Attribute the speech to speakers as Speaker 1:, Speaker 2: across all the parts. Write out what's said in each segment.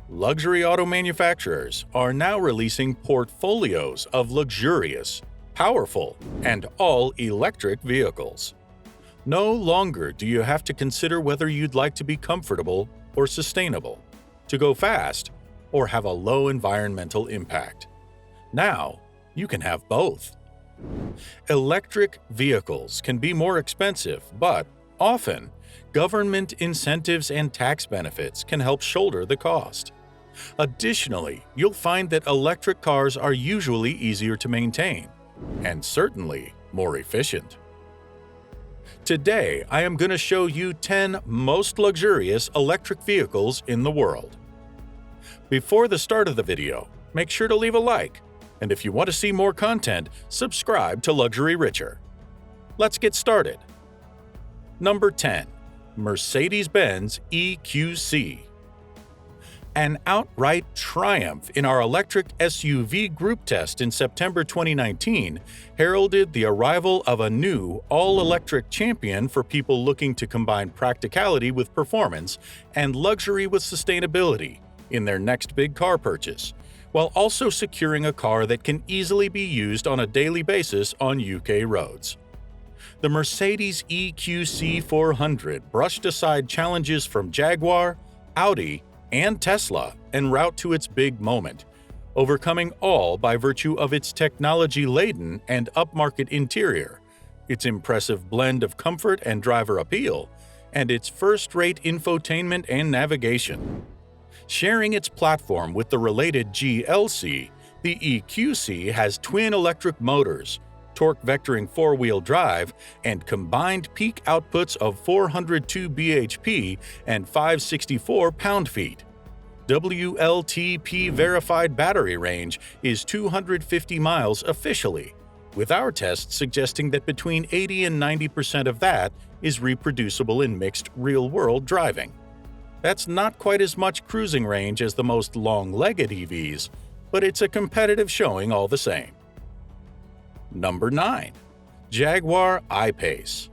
Speaker 1: Luxury auto manufacturers are now releasing portfolios of luxurious, powerful, and all-electric vehicles. No longer do you have to consider whether you'd like to be comfortable or sustainable, to go fast, or have a low environmental impact. Now, you can have both. Electric vehicles can be more expensive, but often, government incentives and tax benefits can help shoulder the cost. Additionally, you'll find that electric cars are usually easier to maintain, and certainly more efficient. Today, I am going to show you 10 most luxurious electric vehicles in the world. Before the start of the video, make sure to leave a like, and if you want to see more content, subscribe to Luxury Richer. Let's get started. Number 10. Mercedes-Benz EQC. An outright triumph in our electric SUV group test in September 2019 heralded the arrival of a new all-electric champion for people looking to combine practicality with performance and luxury with sustainability in their next big car purchase, while also securing a car that can easily be used on a daily basis on UK roads. The Mercedes EQC 400 brushed aside challenges from Jaguar, Audi, and Tesla en route to its big moment, overcoming all by virtue of its technology-laden and upmarket interior, its impressive blend of comfort and driver appeal, and its first-rate infotainment and navigation. Sharing its platform with the related GLC, the EQC has twin electric motors, torque-vectoring four-wheel drive, and combined peak outputs of 402 bhp and 564 pound-feet. WLTP-verified battery range is 250 miles officially, with our tests suggesting that between 80 and 90% of that is reproducible in mixed real-world driving. That's not quite as much cruising range as the most long-legged EVs, but it's a competitive showing all the same. Number 9. Jaguar I-Pace.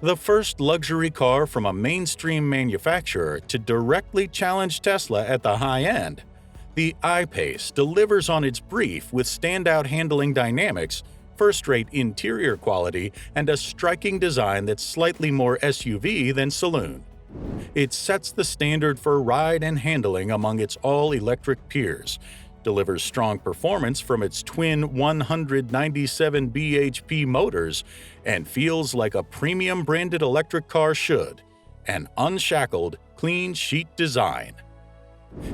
Speaker 1: The first luxury car from a mainstream manufacturer to directly challenge Tesla at the high end, the I-Pace delivers on its brief with standout handling dynamics, first-rate interior quality, and a striking design that's slightly more SUV than saloon. It sets the standard for ride and handling among its all-electric peers, delivers strong performance from its twin 197 bhp motors, and feels like a premium-branded electric car should, an unshackled, clean-sheet design.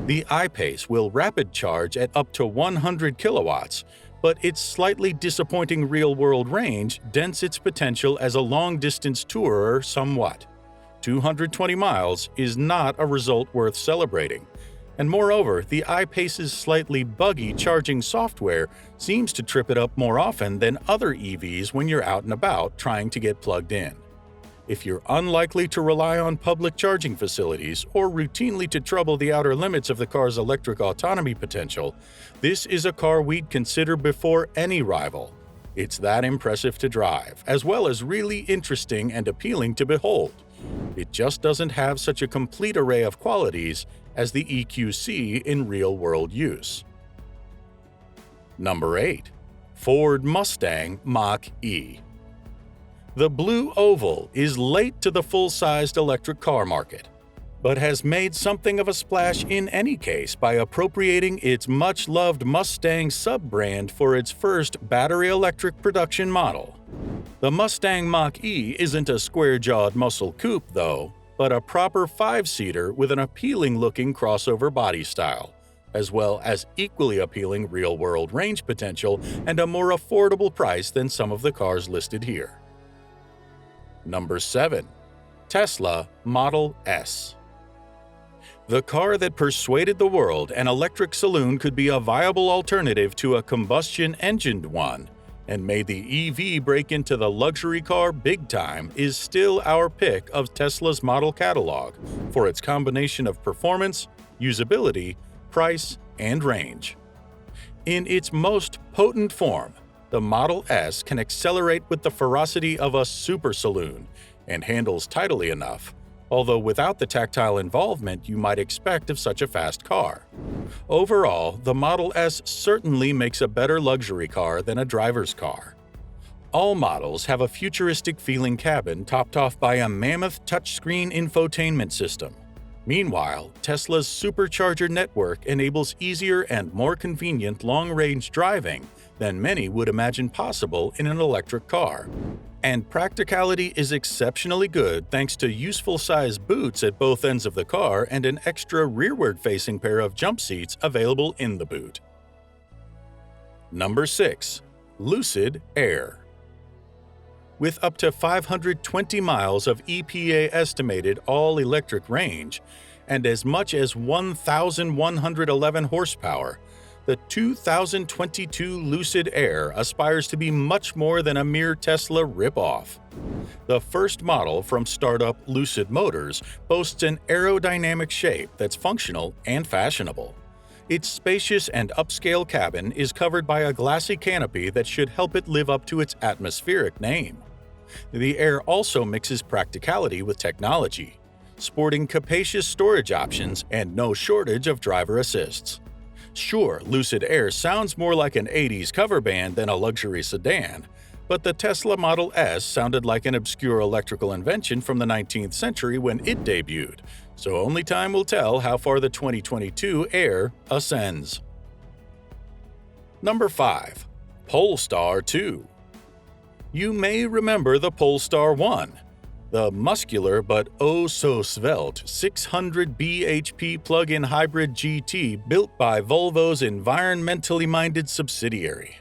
Speaker 1: The I-Pace will rapid charge at up to 100 kilowatts, but its slightly disappointing real-world range dents its potential as a long-distance tourer somewhat. 220 miles is not a result worth celebrating. And moreover, the I-Pace's slightly buggy charging software seems to trip it up more often than other EVs when you're out and about trying to get plugged in. If you're unlikely to rely on public charging facilities or routinely to trouble the outer limits of the car's electric autonomy potential, this is a car we'd consider before any rival. It's that impressive to drive, as well as really interesting and appealing to behold. It just doesn't have such a complete array of qualities as the EQC in real-world use. Number 8. Ford Mustang Mach-E. The Blue Oval is late to the full-sized electric car market, but has made something of a splash in any case by appropriating its much-loved Mustang sub-brand for its first battery electric production model. The Mustang Mach-E isn't a square-jawed muscle coupe, though, but a proper 5-seater with an appealing-looking crossover body style, as well as equally appealing real-world range potential and a more affordable price than some of the cars listed here. Number 7. Tesla Model S. The car that persuaded the world an electric saloon could be a viable alternative to a combustion-engined one, and made the EV break into the luxury car big time, is still our pick of Tesla's model catalog for its combination of performance, usability, price, and range. In its most potent form, the Model S can accelerate with the ferocity of a super saloon and handles tidily enough, although without the tactile involvement you might expect of such a fast car. Overall, the Model S certainly makes a better luxury car than a driver's car. All models have a futuristic-feeling cabin topped off by a mammoth touchscreen infotainment system. Meanwhile, Tesla's supercharger network enables easier and more convenient long-range driving than many would imagine possible in an electric car. And practicality is exceptionally good thanks to useful-sized boots at both ends of the car and an extra rearward-facing pair of jump seats available in the boot. Number 6. Lucid Air. With up to 520 miles of EPA-estimated all-electric range and as much as 1,111 horsepower, the 2022 Lucid Air aspires to be much more than a mere Tesla rip-off. The first model from startup Lucid Motors boasts an aerodynamic shape that's functional and fashionable. Its spacious and upscale cabin is covered by a glassy canopy that should help it live up to its atmospheric name. The Air also mixes practicality with technology, sporting capacious storage options and no shortage of driver assists. Sure, Lucid Air sounds more like an 80s cover band than a luxury sedan, but the Tesla Model S sounded like an obscure electrical invention from the 19th century when it debuted, so only time will tell how far the 2022 Air ascends. Number 5. Polestar 2. You may remember the Polestar 1, the muscular but oh-so-svelte 600 bhp plug-in hybrid GT built by Volvo's environmentally minded subsidiary.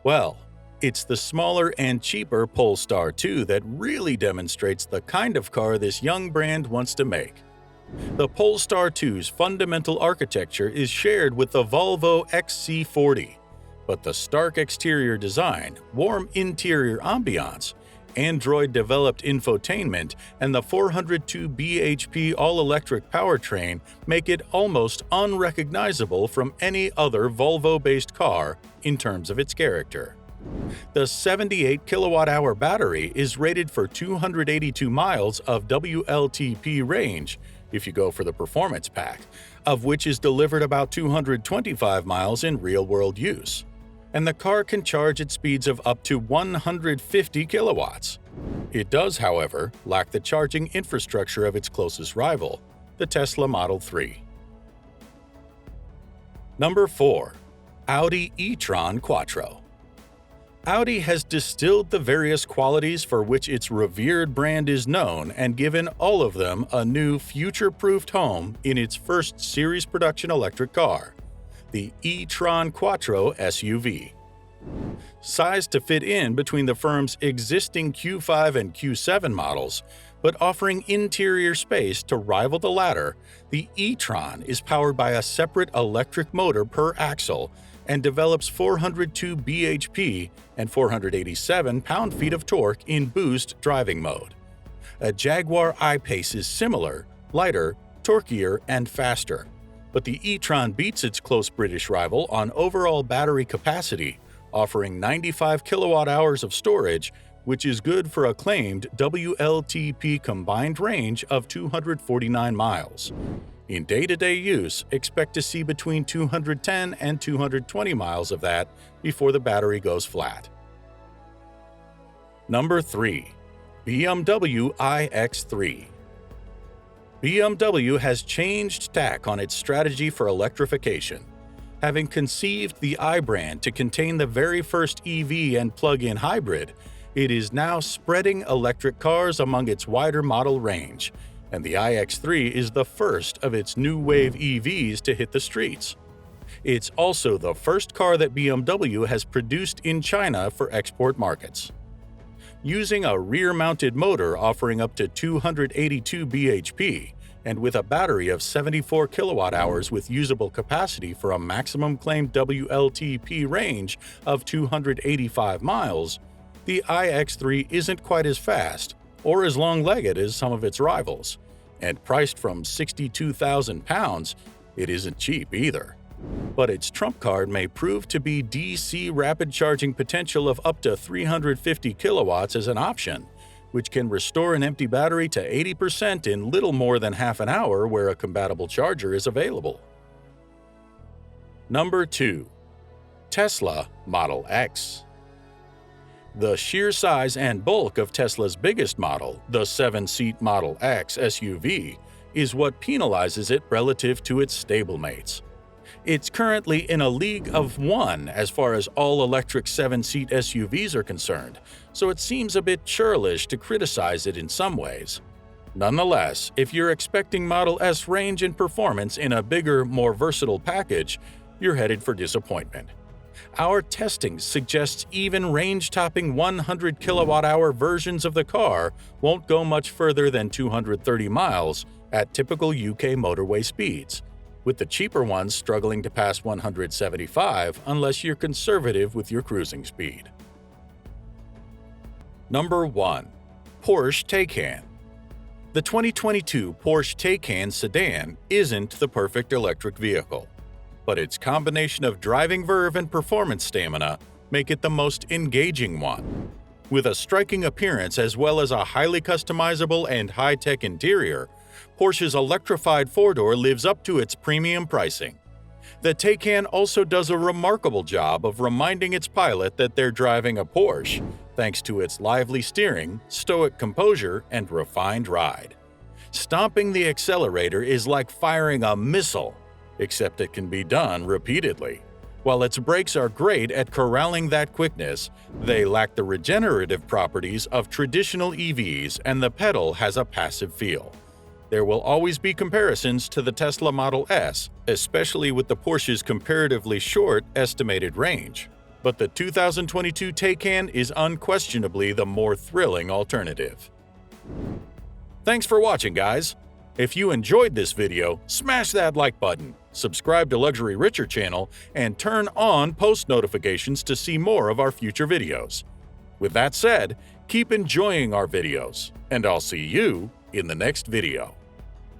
Speaker 1: Well, it's the smaller and cheaper Polestar 2 that really demonstrates the kind of car this young brand wants to make. The Polestar 2's fundamental architecture is shared with the Volvo XC40, but the stark exterior design, warm interior ambiance, Android-developed infotainment, and the 402 bhp all-electric powertrain make it almost unrecognizable from any other Volvo-based car in terms of its character. The 78 kilowatt-hour battery is rated for 282 miles of WLTP range if you go for the performance pack, of which is delivered about 225 miles in real-world use. And the car can charge at speeds of up to 150 kilowatts. It does, however, lack the charging infrastructure of its closest rival, the Tesla Model 3. Number 4. Audi e-tron Quattro. Audi has distilled the various qualities for which its revered brand is known and given all of them a new future-proofed home in its first series production electric car, the e-tron Quattro SUV. Sized to fit in between the firm's existing Q5 and Q7 models, but offering interior space to rival the latter, the e-tron is powered by a separate electric motor per axle and develops 402 bhp and 487 pound-feet of torque in boost driving mode. A Jaguar I-Pace is similar, lighter, torquier, and faster, but the e-tron beats its close British rival on overall battery capacity, offering 95 kilowatt-hours of storage, which is good for a claimed WLTP combined range of 249 miles. In day-to-day use, expect to see between 210 and 220 miles of that before the battery goes flat. Number 3. BMW iX3. BMW has changed tack on its strategy for electrification. Having conceived the i brand to contain the very first EV and plug-in hybrid, it is now spreading electric cars among its wider model range, and the iX3 is the first of its new wave EVs to hit the streets. It's also the first car that BMW has produced in China for export markets. Using a rear-mounted motor offering up to 282 bhp, and with a battery of 74 kilowatt-hours with usable capacity for a maximum claimed WLTP range of 285 miles, the iX3 isn't quite as fast or as long-legged as some of its rivals, and priced from £62,000, it isn't cheap either. But its trump card may prove to be DC rapid charging potential of up to 350 kilowatts as an option, which can restore an empty battery to 80% in little more than half an hour where a compatible charger is available. Number 2. Tesla Model X. The sheer size and bulk of Tesla's biggest model, the 7-seat Model X SUV, is what penalizes it relative to its stablemates. It's currently in a league of one as far as all-electric 7-seat SUVs are concerned, so it seems a bit churlish to criticize it in some ways. Nonetheless, if you're expecting Model S range and performance in a bigger, more versatile package, you're headed for disappointment. Our testing suggests even range-topping 100 kWh versions of the car won't go much further than 230 miles at typical UK motorway speeds, with the cheaper ones struggling to pass 175 unless you're conservative with your cruising speed. Number 1. Porsche Taycan. The 2022 Porsche Taycan sedan isn't the perfect electric vehicle, but its combination of driving verve and performance stamina make it the most engaging one. With a striking appearance as well as a highly customizable and high-tech interior, Porsche's electrified four-door lives up to its premium pricing. The Taycan also does a remarkable job of reminding its pilot that they're driving a Porsche, thanks to its lively steering, stoic composure, and refined ride. Stomping the accelerator is like firing a missile, except it can be done repeatedly. While its brakes are great at corralling that quickness, they lack the regenerative properties of traditional EVs and the pedal has a passive feel. There will always be comparisons to the Tesla Model S, especially with the Porsche's comparatively short estimated range. But the 2022 Taycan is unquestionably the more thrilling alternative. Thanks for watching, guys! If you enjoyed this video, smash that like button, subscribe to Luxury Richer channel, and turn on post notifications to see more of our future videos. With that said, keep enjoying our videos, and I'll see you in the next video.